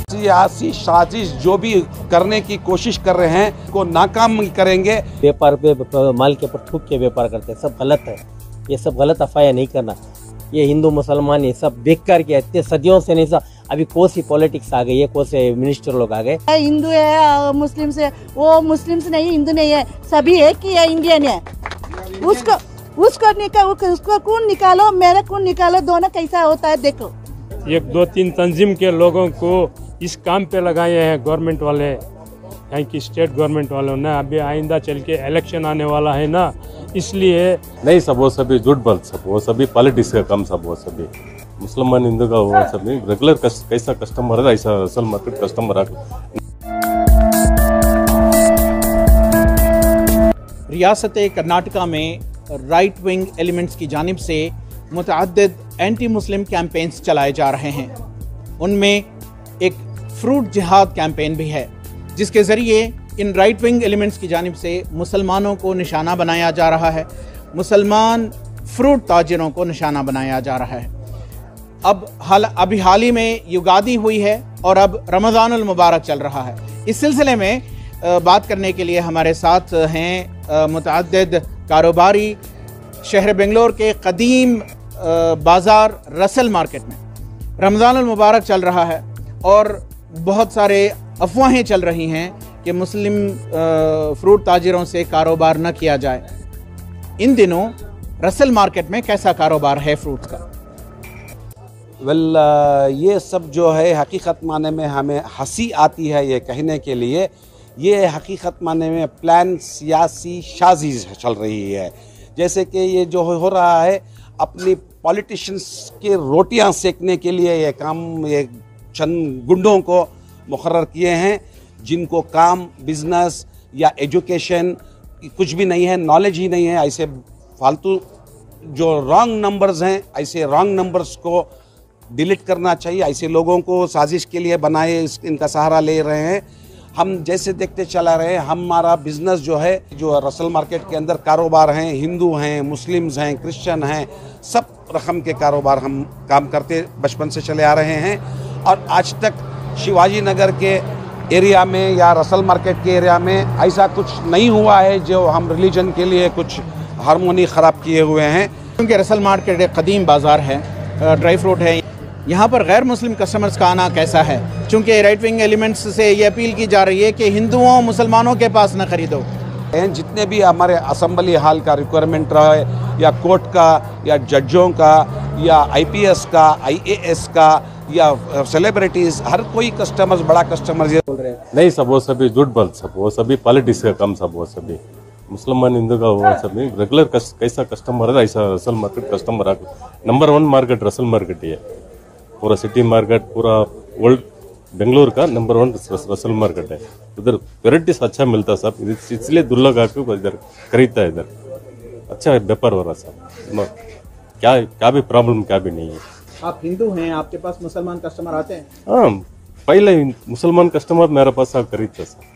सियासी साजिश जो भी करने की कोशिश कर रहे हैं को नाकाम करेंगे। व्यापार पे माल के ऊपर थूक के व्यापार करते हैं, सब गलत है। ये सब गलत अफवाहें नहीं करना। ये हिंदू मुसलमान ये सब बेकार के इतने सदियों से नहीं, अभी कौन सी पॉलिटिक्स आ गई है, कौन से मिनिस्टर लोग आ गए। हिंदू है मुस्लिम से, वो मुस्लिम्स नहीं हिंदू नहीं है, सभी एक ही है, इंडियन है। उसको खून निकालो, मेरा खून निकालो, दोनों कैसा होता है देखो। एक दो तीन तंजीम के लोगों को इस काम पे लगाए हैं गवर्नमेंट वाले, यहाँ की स्टेट गवर्नमेंट वालों ने। अभी आइंदा चल के इलेक्शन आने वाला है ना, इसलिए नहीं सब वो सभी झूठ बोल, सब वो सभी पॉलिटिक्स का काम, सब वो सभी मुसलमान हिंदू का वो सभी रेगुलर कैसा कस्टमर है ऐसा असल मार्केट कस्टमर आ। रियासत कर्नाटका में राइट विंग एलिमेंट्स की जानिब से मुतअद्दिद एंटी मुस्लिम कैंपेन्स चलाए जा रहे हैं। उनमें एक फ्रूट जिहाद कैंपेन भी है, जिसके ज़रिए इन राइट विंग एलिमेंट्स की जानिब से मुसलमानों को निशाना बनाया जा रहा है, मुसलमान फ्रूट ताजिरों को निशाना बनाया जा रहा है। अभी हाल ही में युगादी हुई है और अब रमज़ानुल मुबारक चल रहा है। इस सिलसिले में बात करने के लिए हमारे साथ हैं मुतअद्दिद कारोबारी शहर बेंगलोर के कदीम बाज़ार रसल मार्केट में। रमज़ानुल मुबारक चल रहा है और बहुत सारे अफवाहें चल रही हैं कि मुस्लिम फ्रूट ताजिरों से कारोबार न किया जाए। इन दिनों रसल मार्केट में कैसा कारोबार है फ्रूट का? ये सब जो है हकीकत माने में हमें हंसी आती है ये कहने के लिए। ये हकीकत माने में प्लान सियासी साजिश चल रही है। जैसे कि ये जो हो रहा है अपनी पॉलिटिशियंस के रोटियां सेकने के लिए ये काम ये चंद गुंडों को मुकर्रर किए हैं, जिनको काम बिजनेस या एजुकेशन कुछ भी नहीं है, नॉलेज ही नहीं है। ऐसे फालतू जो रॉन्ग नंबर्स हैं, ऐसे रॉन्ग नंबर्स को डिलीट करना चाहिए। ऐसे लोगों को साजिश के लिए बनाए इनका सहारा ले रहे हैं। हम जैसे देखते चला रहे हैं, हमारा बिजनेस जो है जो रसल मार्केट के अंदर कारोबार हैं, हिंदू हैं, मुस्लिम्स हैं, क्रिश्चियन हैं, सब रकम के कारोबार हम काम करते बचपन से चले आ रहे हैं। और आज तक शिवाजी नगर के एरिया में या रसल मार्केट के एरिया में ऐसा कुछ नहीं हुआ है जो हम रिलीजन के लिए कुछ हारमोनी ख़राब किए हुए हैं। क्योंकि रसल मार्केट एक कदीम बाज़ार है, ड्राई फ्रूट है, यहाँ पर गैर मुस्लिम कस्टमर्स का आना कैसा है? चूँकि राइट विंग एलिमेंट्स से ये अपील की जा रही है कि हिंदुओं मुसलमानों के पास न खरीदो। जितने भी हमारे असेंबली हॉल का रिक्वायरमेंट रहा है या कोर्ट का या जजों का या IPS का, IAS का या सेलिब्रिटीज़, हर कोई कस्टमर्स बड़ा कस्टमर्स ये बोल रहे हैं। नहीं सब वो सभी झूठ बोल, सब वो सभी पॉलिटिक्स का काम, सब वो सभी मुसलमान हिंदू का वो सभी रेगुलर कैसा कस्टमर है ऐसा रसल मार्केट कस्टमर आ। नंबर 1 मार्केट रसल मार्केट ही है, पूरा सिटी मार्केट, पूरा वर्ल्ड बेंगलोर का नंबर 1 रसल मार्केट है। उधर वेराइटीज अच्छा मिलता है सब, इसलिए दुर्लभ आके इधर खरीदता है। इधर अच्छा व्यापार हो रहा सब, क्या भी प्रॉब्लम क्या भी नहीं है। आप हिंदू हैं, आपके पास मुसलमान कस्टमर आते हैं? हाँ, पहले मुसलमान कस्टमर मेरे पास खरीदता सर।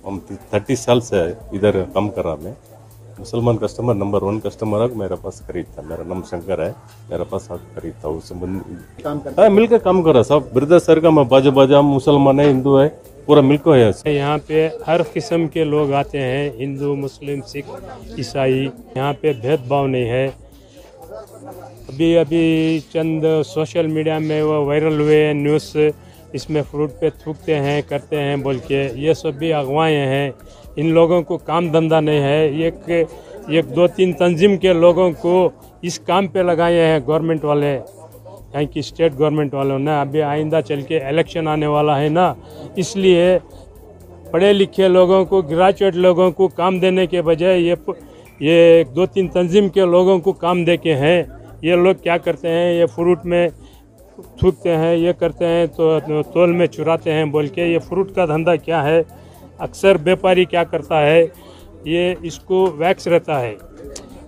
हम 30 साल से इधर काम कर रहा मैं। मुसलमान कस्टमर नंबर 1 कस्टमर है मेरे पास खरीदता। मेरा नाम शंकर है, मेरे पास खरीदता हूँ। काम करता है, मिलकर काम कर रहा सब ब्रदर सर का। मैं बाजा मुसलमान है, हिंदू है, पूरा मिलकर है। यहाँ पे हर किस्म के लोग आते हैं, हिंदू, मुस्लिम, सिख, ईसाई। यहाँ पे भेदभाव नहीं है। अभी चंद सोशल मीडिया में वो वायरल हुए न्यूज़, इसमें फ्रूट पे थूकते हैं, करते हैं बोल के, ये सब भी अगवाएँ हैं। इन लोगों को काम धंधा नहीं है। एक दो तीन तंजीम के लोगों को इस काम पे लगाए हैं गवर्नमेंट वाले, यहाँ की स्टेट गवर्नमेंट वालों ने। अभी आइंदा चल के इलेक्शन आने वाला है ना, इसलिए पढ़े लिखे लोगों को, ग्रेजुएट लोगों को काम देने के बजाय ये 2-3 तंजीम के लोगों को काम दे के हैं। ये लोग क्या करते हैं, ये फ्रूट में थूकते हैं, ये करते हैं, तो तोल में चुराते हैं बोल के। ये फ्रूट का धंधा क्या है, अक्सर व्यापारी क्या करता है, ये इसको वैक्स रहता है,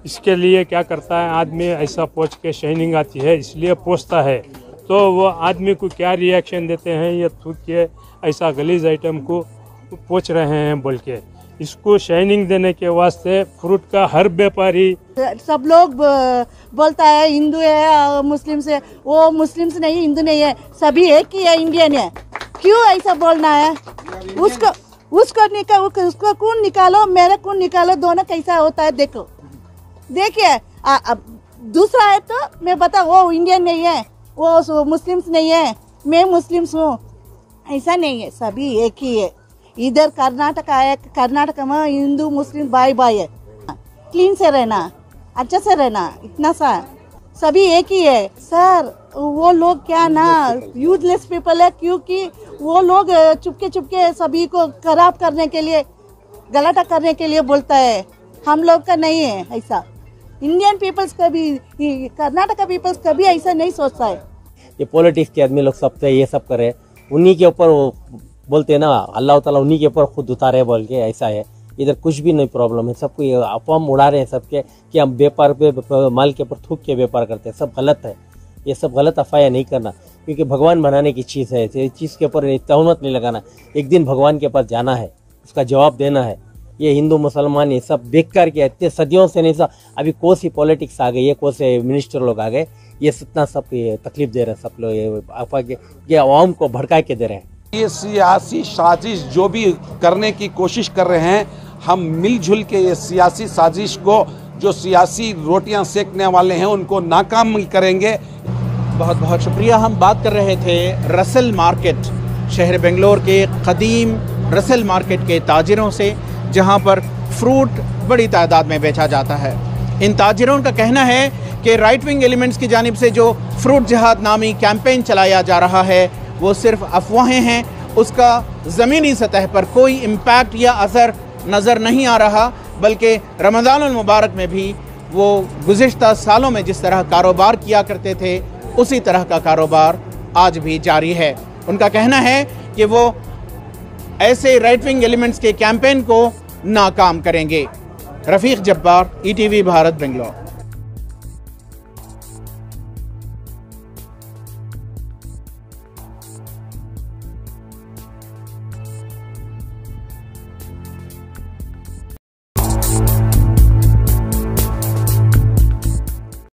इसके लिए क्या करता है आदमी, ऐसा पोंछ के शाइनिंग आती है इसलिए पोंछता है। तो वो आदमी को क्या रिएक्शन देते हैं, ये थूक के ऐसा गलीज आइटम को पोंछ रहे हैं बोल के। इसको शाइनिंग देने के वास्ते फ्रूट का हर व्यापारी सब लोग बोलता है हिंदू है मुस्लिम से, वो मुस्लिम्स नहीं हिंदू नहीं है, सभी एक ही है, इंडियन है। क्यों ऐसा बोलना है? उसको कौन निकालो, मेरे कौन निकालो, दोनों कैसा होता है देखो। देखिए दूसरा है तो मैं बता वो इंडियन नहीं है, वो मुस्लिम्स नहीं है, मैं मुस्लिम्स हूँ, ऐसा नहीं है, सभी एक ही है। इधर कर्नाटक है, कर्नाटक में हिंदू मुस्लिम भाई भाई है। क्लीन से रहना, अच्छा से रहना, इतना सा सभी एक ही है। सर वो लोग क्या ना यूजलेस पीपल है, क्योंकि वो लोग चुपके सभी को खराब करने के लिए, गलत करने के लिए बोलता है। हम लोग का नहीं है ऐसा। इंडियन पीपल्स कभी, कर्नाटक पीपल्स कभी ऐसा नहीं सोचता है। ये पॉलिटिक्स के आदमी लोग सब ये सब करे, उन्हीं के ऊपर वो बोलते हैं ना अल्लाह ताला उन्हीं के ऊपर खुद उतारे बोल के, ऐसा है। इधर कुछ भी नहीं प्रॉब्लम है, सबको ये अफवाह उड़ा रहे हैं सबके कि हम व्यापार पे माल के ऊपर थूक के व्यापार करते हैं, सब गलत है। ये सब गलत अफवाह नहीं करना, क्योंकि भगवान बनाने की चीज़ है, इस चीज़ के ऊपर तहमत नहीं लगाना। एक दिन भगवान के पास जाना है, उसका जवाब देना है। ये हिंदू मुसलमान ये सब बेकार किया, इतने सदियों से नहीं सा, अभी कौन सी पॉलिटिक्स आ गई है, कौन से मिनिस्टर लोग आ गए, ये इतना सब तकलीफ दे रहे हैं, सब लोग ये अफवाह के ये आवाम को भड़का के दे रहे हैं। ये सियासी साजिश जो भी करने की कोशिश कर रहे हैं, हम मिलजुल के ये सियासी साजिश को, जो सियासी रोटियां सेकने वाले हैं, उनको नाकाम करेंगे। बहुत बहुत शुक्रिया। हम बात कर रहे थे रसेल मार्केट, शहर बेंगलोर के कदीम रसेल मार्केट के ताजिरों से, जहां पर फ्रूट बड़ी तादाद में बेचा जाता है। इन ताजिरों का कहना है कि राइट विंग एलिमेंट्स की जानिब से जो फ्रूट जिहाद नामी कैंपेन चलाया जा रहा है वो सिर्फ अफवाहें हैं, उसका ज़मीनी सतह पर कोई इम्पैक्ट या असर नज़र नहीं आ रहा, बल्कि रमज़ानुल मुबारक में भी वो गुज़िश्ता सालों में जिस तरह कारोबार किया करते थे उसी तरह का कारोबार आज भी जारी है। उनका कहना है कि वो ऐसे राइट विंग एलिमेंट्स के कैंपेन को नाकाम करेंगे। रफ़ीक जब्बार, ETV भारत, बेंगलोर।